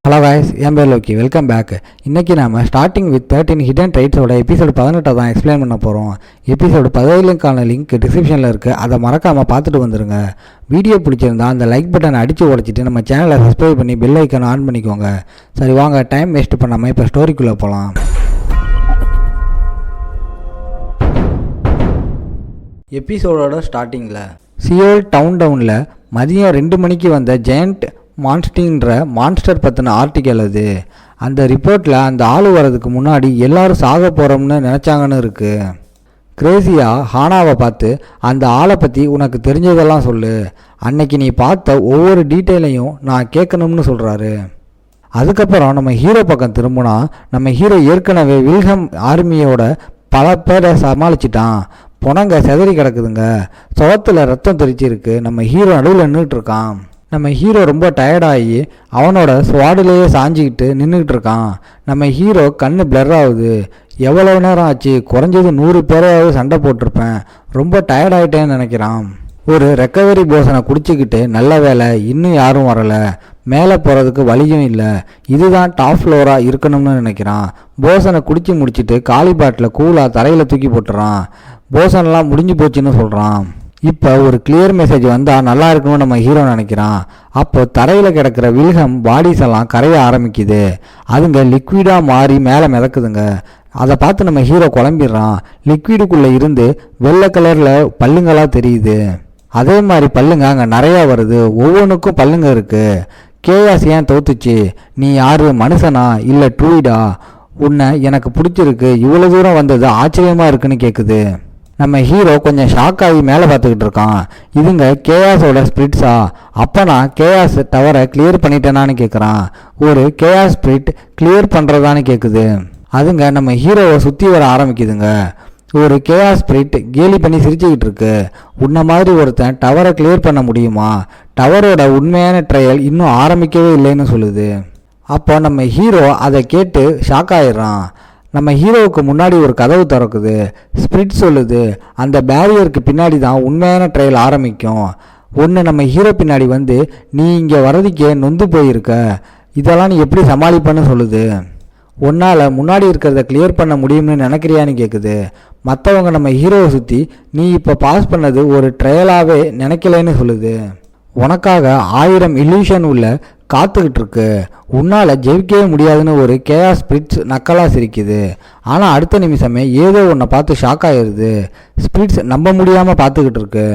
Hello guys, என் பேர் Loki. Welcome back. இன்றைக்கி நாம் ஸ்டார்டிங் வித் 13 ஹிடன் ட்ரைட்ஸோட எபிசோடு 18 தான் எக்ஸ்பிளைன் பண்ண போகிறோம். எபிசோடு 17க்கான லிங்க் டிஸ்கிரிப்ஷனில் இருக்குது. அதை மறக்காமல் பார்த்துட்டு வந்துடுங்க. வீடியோ பிடிச்சிருந்தா அந்த லைக் பட்டனை அடித்து உடச்சிட்டு நம்ம சேனலை சப்ஸ்கிரைப் பண்ணி பெல் ஐக்கானை ஆன் பண்ணிக்கோங்க. சரி வாங்க, டைம் வேஸ்ட் பண்ணாமல் இப்போ ஸ்டோரிக்குள்ளே போகலாம். எபிசோடோட ஸ்டார்டிங்கில் சியோல் டவுனில் மதியம் 2 மணிக்கு வந்த ஜெயண்ட் மான்ஸ்டின்ற மான்ஸ்டர் பற்றின ஆர்டிக்கல் அது. அந்த ரிப்போர்ட்டில் அந்த ஆள் வரதுக்கு முன்னாடி எல்லாரும் சாக போகிறோம்னு நினச்சாங்கன்னு இருக்குது. கிரேசியாக ஹானாவை பார்த்து அந்த ஆளை பற்றி உனக்கு தெரிஞ்சதெல்லாம் சொல்லு, அன்னைக்கு நீ பார்த்த ஒவ்வொரு டீட்டெயிலையும் நான் கேட்கணும்னு சொல்கிறாரு. அதுக்கப்புறம் நம்ம ஹீரோ பக்கம் திரும்பினா நம்ம ஹீரோ ஏற்கனவே வில்ஹம் ஆர்மியோட பல பேரை சமாளிச்சிட்டான். புனங்க செதறி கிடக்குதுங்க, சுவத்தில் ரத்தம் தெரிச்சிருக்கு. நம்ம ஹீரோ நடுவில் நின்றுட்டு இருக்கான். நம்ம ஹீரோ ரொம்ப டயர்டாகி அவனோட ஸ்வாடிலேயே சாஞ்சிக்கிட்டு நின்றுக்கிட்டு இருக்கான். நம்ம ஹீரோ கண்ணு பிளர் ஆகுது. எவ்வளோ நேரம் ஆச்சு, குறைஞ்சது 100 பேரையாவது சண்டை போட்டிருப்பேன், ரொம்ப டயர்டாயிட்டேன்னு நினைக்கிறான். ஒரு ரெக்கவரி போசனை குடிச்சிக்கிட்டு நல்ல வேலை இன்னும் யாரும் வரலை, மேலே போகிறதுக்கு வழியும் இல்லை, இதுதான் டாப் ஃப்ளோராக இருக்கணும்னு நினைக்கிறான். போசனை குடிச்சு முடிச்சுட்டு காலி பாட்டில் கூலாக தரையில் தூக்கி போட்டுறான். போசனெலாம் முடிஞ்சு போச்சுன்னு சொல்கிறான். இப்போ ஒரு கிளியர் மெசேஜ் வந்தால் நல்லா இருக்கணும்னு நம்ம ஹீரோ நினைக்கிறான். அப்போ தரையில் கிடக்கிற வில்ஹம் பாடிஸ் எல்லாம் கரைய ஆரம்பிக்குது. அதுங்க லிக்விடாக மாறி மேலே மிதக்குதுங்க. அதை பார்த்து நம்ம ஹீரோ குழம்பிடுறான். லிக்விடுக்குள்ளே இருந்து வெள்ளை கலரில் பல்லுங்களாக தெரியுது. அதே மாதிரி பல்லுங்க அங்கே நிறையா வருது. ஒவ்வொன்றுக்கும் பல்லுங்க இருக்குது. கேயாஸ் ஏன் தோத்துச்சு? நீ யார், மனுஷனா இல்லை ட்ரூயிடா? உன்னை எனக்கு பிடிச்சிருக்கு, இவ்வளோ தூரம் வந்தது ஆச்சரியமாக இருக்குன்னு கேட்குது. நம்ம ஹீரோ கொஞ்சம் ஷாக் ஆகி மேலே பார்த்துக்கிட்டு இருக்கான். இதுங்க கேயாஸோட ஸ்பிரிட்ஸா? அப்போ நான் கேயாஸ் டவரை கிளியர் பண்ணிட்டேனான்னு கேட்குறான். ஒரு கேயாஸ் ஸ்பிரிட் கிளியர் பண்ணுறதான்னு கேட்குது. அதுங்க நம்ம ஹீரோவை சுற்றி வர ஆரம்பிக்குதுங்க. ஒரு கேயாஸ் ஸ்பிரிட் கேலி பண்ணி சிரிச்சுக்கிட்டு இருக்கு. உன்ன மாதிரி ஒருத்தன் டவரை கிளியர் பண்ண முடியுமா? டவரோட உண்மையான ட்ரையல் இன்னும் ஆரம்பிக்கவே இல்லைன்னு சொல்லுது. அப்போ நம்ம ஹீரோ அதை கேட்டு ஷாக் ஆயிடுறான். நம்ம ஹீரோவுக்கு முன்னாடி ஒரு கதவு திறக்குது. ஸ்பிரிட் சொல்லுது, அந்த பேரியருக்கு பின்னாடி தான் உண்மையான ட்ரையல் ஆரம்பிக்கும். ஒன்று நம்ம ஹீரோ பின்னாடி வந்து நீ இங்கே வரதுக்கே நொந்து போயிருக்க, இதெல்லாம் நீ எப்படி சமாளிப்பன்னு சொல்லுது. உன்னால் முன்னாடி இருக்கிறத கிளியர் பண்ண முடியும்னு நினைக்கிறியான்னு கேட்குது. மற்றவங்க நம்ம ஹீரோவை சுற்றி நீ இப்போ பாஸ் பண்ணது ஒரு ட்ரையலாகவே நினைக்கலன்னு சொல்லுது. உனக்காக 1000 இல்யூஷன் உள்ள காத்துக்கிட்டு இருக்கு, உன்னால் ஜெயிக்கவே முடியாதுன்னு ஒரு கேயாஸ் ஸ்பிரிட்ஸ் நக்கலாக சிரிக்குது. ஆனால் அடுத்த நிமிஷமே ஏதோ ஒன்றை பார்த்து ஷாக் ஆகிடுது. ஸ்பிரிட்ஸ் நம்ப முடியாமல் பார்த்துக்கிட்டு இருக்கு.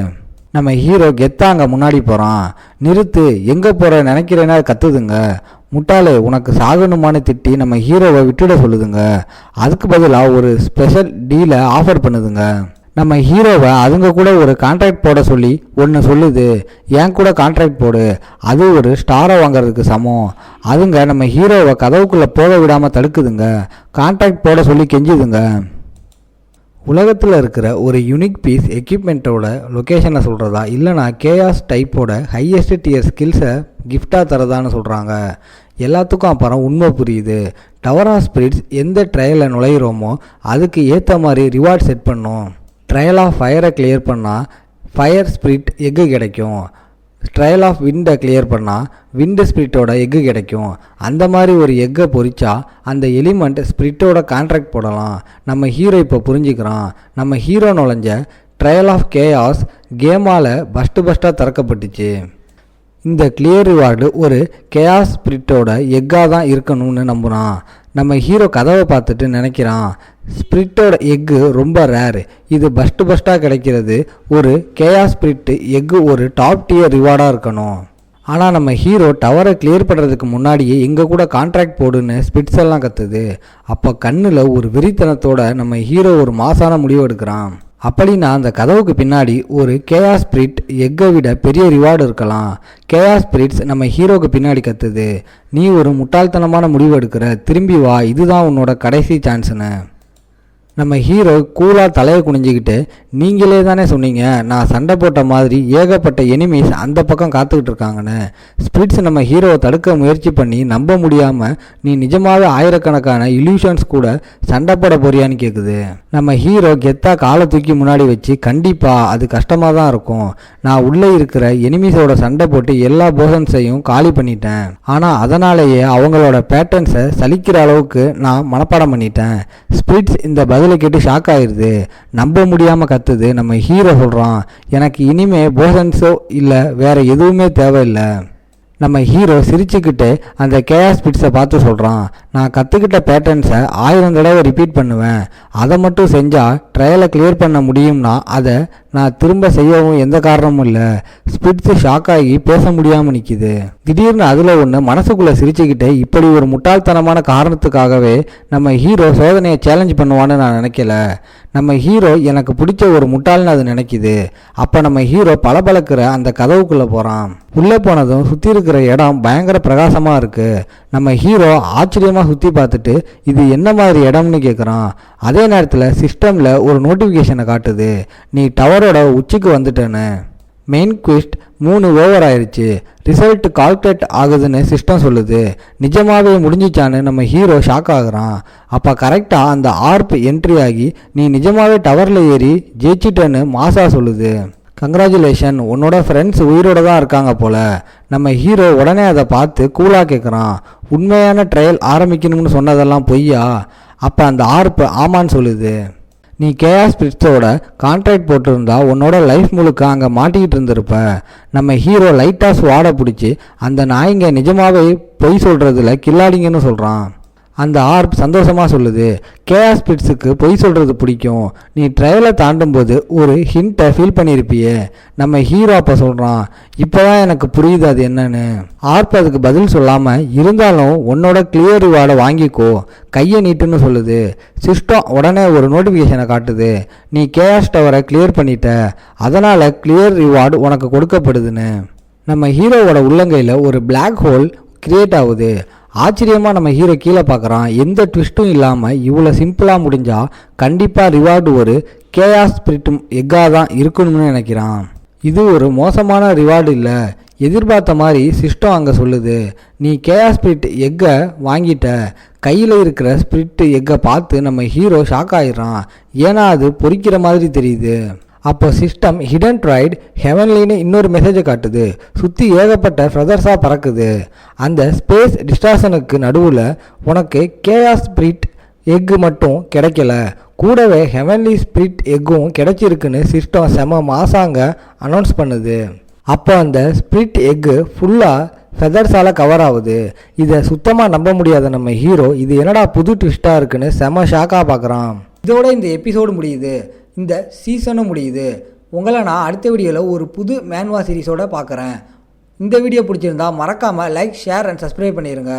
நம்ம ஹீரோ கெத்தாங்க முன்னாடி போகிறான். நிறுத்து, எங்கே போகிற நினைக்கிறேன்னா கத்துதுங்க. முட்டாளே, உனக்கு சாகணுமான்னு திட்டி நம்ம ஹீரோவை விட்டுட சொல்லுதுங்க. அதுக்கு பதிலாக ஒரு ஸ்பெஷல் டீலை ஆஃபர் பண்ணுதுங்க. நம்ம ஹீரோவை அதுங்க கூட ஒரு கான்ட்ராக்ட் போட சொல்லி ஒன்று சொல்லுது. ஏன் கூட கான்ட்ராக்ட் போடு, அது ஒரு ஸ்டாரை வாங்கிறதுக்கு சமம். அதுங்க நம்ம ஹீரோவை கதவுக்குள்ளே போக விடாமல் தடுக்குதுங்க. கான்ட்ராக்ட் போட சொல்லி கெஞ்சுதுங்க. உலகத்தில் இருக்கிற ஒரு யூனிக் பீஸ் எக்யூப்மெண்ட்டோட லொக்கேஷனை சொல்கிறதா, இல்லைனா கேயாஸ் டைப்போட ஹையஸ்ட் டியர் ஸ்கில்ஸை கிஃப்டாக தரதான்னு சொல்கிறாங்க. எல்லாத்துக்கும் அப்புறம் உண்மை புரியுது. டவர் ஆஃப் ஸ்பிரிட்ஸ் எந்த ட்ரையலில் நுழையிறோமோ அதுக்கு ஏற்ற மாதிரி ரிவார்ட் செட் பண்ணும். ட்ரையல் ஆஃப் ஃபயரை கிளியர் பண்ணால் ஃபயர் ஸ்பிரிட் எக்கு கிடைக்கும். ட்ரையல் ஆஃப் விண்டை கிளியர் பண்ணால் விண்டு ஸ்பிரிட்டோட எக்கு கிடைக்கும். அந்த மாதிரி ஒரு எக்கை பொறிச்சா அந்த எலிமெண்ட் ஸ்பிரிட்டோட கான்ட்ராக்ட் போடலாம். நம்ம ஹீரோ இப்போ புரிஞ்சுக்கிறான். நம்ம ஹீரோ நுழைஞ்ச ட்ரையல் ஆஃப் கேயாஸ் கேமால் பஸ்ட்டாக திறக்கப்பட்டுச்சு. இந்த கிளியர் ரிவார்டு ஒரு கேயாஸ் ஸ்பிரிட்டோட எக்காக தான் இருக்கணும்னு நம்புகிறான். நம்ம ஹீரோ கதவை பார்த்துட்டு நினைக்கிறான், ஸ்பிரிட்டோட எக்கு ரொம்ப ரேர், இது பஸ்ட்டாக கிடைக்கிறது. ஒரு கேயாஸ் ஸ்பிரிட் எக்கு ஒரு டாப் டியர் ரிவார்டாக இருக்கணும். ஆனால் நம்ம ஹீரோ டவரை கிளியர் பண்ணுறதுக்கு முன்னாடியே எங்கள் கூட கான்ட்ராக்ட் போடுன்னு ஸ்பிரிட்ஸ் எல்லாம் கத்துது. அப்போ கண்ணில் ஒரு வெறித்தனத்தோட நம்ம ஹீரோ ஒரு மாசான முடிவு எடுக்கிறான். அப்படின்னா அந்த கதவுக்கு பின்னாடி ஒரு கேயாஸ் ஸ்பிரிட் எக்கை விட பெரிய ரிவார்டு இருக்கலாம். கேயாஸ் ஸ்பிரிட்ஸ் நம்ம ஹீரோவுக்கு பின்னாடி கத்துது, நீ ஒரு முட்டாள்தனமான முடிவு எடுக்கிற, திரும்பி வா, இதுதான் உன்னோட கடைசி சான்ஸ்னு. நம்ம ஹீரோ கூலாக தலையை குனிஞ்சிக்கிட்டு, நீங்களே தானே சொன்னீங்க நான் சண்டை போட்ட மாதிரி ஏகப்பட்ட எனிமீஸ் அந்த பக்கம் காத்துக்கிட்டு இருக்காங்கன்னு. ஸ்பிரிட்ஸ் நம்ம ஹீரோவை தடுக்க முயற்சி பண்ணி நம்ப முடியாமல், நீ நிஜமாகவே ஆயிரக்கணக்கான இல்யூஷன்ஸ் கூட சண்டை போட போறியான்னு கேட்குது. நம்ம ஹீரோ கெத்தா காலை தூக்கி முன்னாடி வச்சு, கண்டிப்பாக அது கஷ்டமாக தான் இருக்கும். நான் உள்ளே இருக்கிற எனிமீஸோட சண்டை போட்டு எல்லா போர்ஷன்ஸையும் காலி பண்ணிட்டேன். ஆனால் அதனாலேயே அவங்களோட பேட்டர்ன்ஸை சலிக்கிற அளவுக்கு நான் மனப்பாடம் பண்ணிட்டேன். ஸ்பிரிட்ஸ் இந்த பதிலை கேட்டு ஷாக் ஆயிடுது. நம்ப முடியாமல் கத்துது. நம்ம ஹீரோ சொல்கிறான், எனக்கு இனிமே போர்ஷன்ஸோ இல்லை வேற எதுவுமே தேவையில்லை. நம்ம ஹீரோ சிரிச்சுக்கிட்டு அந்த கேஆஸ் ஸ்பிரிட்ஸை பார்த்து சொல்கிறான், நான் கற்றுக்கிட்ட பேட்டர்ன்ஸை 1000 தடவை ரிப்பீட் பண்ணுவேன். அதை மட்டும் செஞ்சால் ட்ரையலை கிளியர் பண்ண முடியும்னா அதை நான் திரும்ப செய்யவும் எந்த காரணமும் இல்லை. ஸ்பிரிட்ஸு ஷாக் ஆகி பேச முடியாமல் நிற்கிது. திடீர்னு அதில் ஒன்று மனசுக்குள்ளே சிரிச்சுக்கிட்டு, இப்படி ஒரு முட்டாள்தனமான காரணத்துக்காகவே நம்ம ஹீரோ சோதனையை சேலஞ்ச் பண்ணுவான்னு நான் நினைக்கல. நம்ம ஹீரோ எனக்கு பிடிச்ச ஒரு முட்டாள்னு அது நினைக்கிது. அப்போ நம்ம ஹீரோ பளபளக்கிற அந்த கதவுக்குள்ளே போகிறான். உள்ளே போனதும் சுற்றி இருக்கிற இடம் பயங்கர பிரகாசமாக இருக்குது. நம்ம ஹீரோ ஆச்சரியமாக சுற்றி பார்த்துட்டு, இது என்ன மாதிரி இடம்னு கேட்குறான். அதே நேரத்தில் சிஸ்டமில் ஒரு நோட்டிஃபிகேஷனை காட்டுது, நீ டவரோட உச்சிக்கு வந்துட்டேன்னு. மெயின் குவிஸ்ட் 3 ஓவர் ஆயிடுச்சு, ரிசல்ட் கால்குலேட் ஆகுதுன்னு சிஸ்டம் சொல்லுது. நிஜமாகவே முடிஞ்சிச்சான்னு நம்ம ஹீரோ ஷாக் ஆகுறான். அப்போ கரெக்டாக அந்த ஆர்ப் என்ட்ரி ஆகி, நீ நிஜமாகவே டவரில் ஏறி ஜெயிச்சிட்டேன்னு மாசா சொல்லுது. கங்க்ராச்சுலேஷன், உன்னோட ஃப்ரெண்ட்ஸ் உயிரோடு தான் இருக்காங்க போல. நம்ம ஹீரோ உடனே அதை பார்த்து கூலாக கேட்குறான், உண்மையான ட்ரையல் ஆரம்பிக்கணும்னு சொன்னதெல்லாம் பொய்யா? அப்போ அந்த ஆர்ப் ஆமான்னு சொல்லுது. நீ கேஆஸ் ஸ்பிரிட்ஸோட கான்ட்ராக்ட் போட்டிருந்தா உன்னோட லைஃப் முழுக்க அங்கே மாட்டிக்கிட்டு இருந்திருப்ப. நம்ம ஹீரோ லைட்டாக ஸ்வாடை பிடிச்சி, அந்த நாய்ங்க நிஜமாகவே பொய் சொல்கிறதுல கில்லாடிங்கன்னு சொல்கிறான். அந்த ஆர்ப் சந்தோஷமாக சொல்லுது, கேஆஸ் ஸ்பிரிட்ஸுக்கு பொய் சொல்கிறது பிடிக்கும். நீ ட்ரையலை தாண்டும் போது ஒரு ஹிண்ட்டை ஃபீல் பண்ணியிருப்பியே. நம்ம ஹீரோ அப்போ சொல்கிறான், இப்போ தான் எனக்கு புரியுது அது என்னன்னு. ஆர்ப் அதுக்கு பதில் சொல்லாமல், இருந்தாலும் உன்னோட கிளியர் ரிவார்டை வாங்கிக்கோ, கையை நீட்டுன்னு சொல்லுது. சிஸ்டம் உடனே ஒரு நோட்டிஃபிகேஷனை காட்டுது, நீ கேஆஸ் டவரை கிளியர் பண்ணிட்ட, அதனால் கிளியர் ரிவார்டு உனக்கு கொடுக்கப்படுதுன்னு. நம்ம ஹீரோவோட உள்ளங்கையில் ஒரு பிளாக் ஹோல் கிரியேட் ஆகுது. ஆச்சரியமாக நம்ம ஹீரோ கீழே பார்க்குறான். எந்த ட்விஸ்ட்டும் இல்லாமல் இவ்வளோ சிம்பிளாக முடிஞ்சால் கண்டிப்பாக ரிவார்டு ஒரு கேஆஸ் ஸ்பிரிட் எக்காக தான் இருக்கணும்னு நினைக்கிறான். இது ஒரு மோசமான ரிவார்டு இல்லை, எதிர்பார்த்த மாதிரி சிஸ்டம் அங்கே சொல்லுது. நீ கேஆஸ் ஸ்பிரிட் எக்கை வாங்கிட்ட. கையில் இருக்கிற ஸ்பிரிட் எக்கை பார்த்து நம்ம ஹீரோ ஷாக் ஆகிடுறான். ஏன்னா அது பொறிக்கிற மாதிரி தெரியுது. அப்போ சிஸ்டம் ஹிடன் ட்ரைட் ஹெவன்லின்னு இன்னொரு மெசேஜை காட்டுது. சுற்றி ஏகப்பட்ட ஃபெதர்ஸாக பறக்குது. அந்த ஸ்பேஸ் டிஸ்டார்ஷனுக்கு நடுவில் உனக்கு கேஆஸ் ஸ்பிரிட் எக்கு மட்டும் கிடைக்கல, கூடவே ஹெவன்லி ஸ்பிரிட் எக்கும் கிடைச்சிருக்குன்னு சிஸ்டம் செம மாசாங்க அனௌன்ஸ் பண்ணுது. அப்போ அந்த ஸ்பிரிட் எக்கு ஃபுல்லாக ஃபெதர்ஸால் கவர் ஆகுது. இதை சுத்தமாக நம்ப முடியாத நம்ம ஹீரோ, இது என்னடா புது ட்விஸ்ட்டாக இருக்குன்னு செம ஷாக்காக பார்க்குறான். இதோட இந்த எபிசோடு முடியுது, இந்த சீசனும் முடியுது. உங்களை நான் அடுத்த வீடியோவில் ஒரு புது மேன்வா சீரிஸோடு பார்க்குறேன். இந்த வீடியோ பிடிச்சிருந்தா மறக்காமல் லைக், ஷேர் அண்ட் சப்ஸ்கிரைப் பண்ணிடுங்க.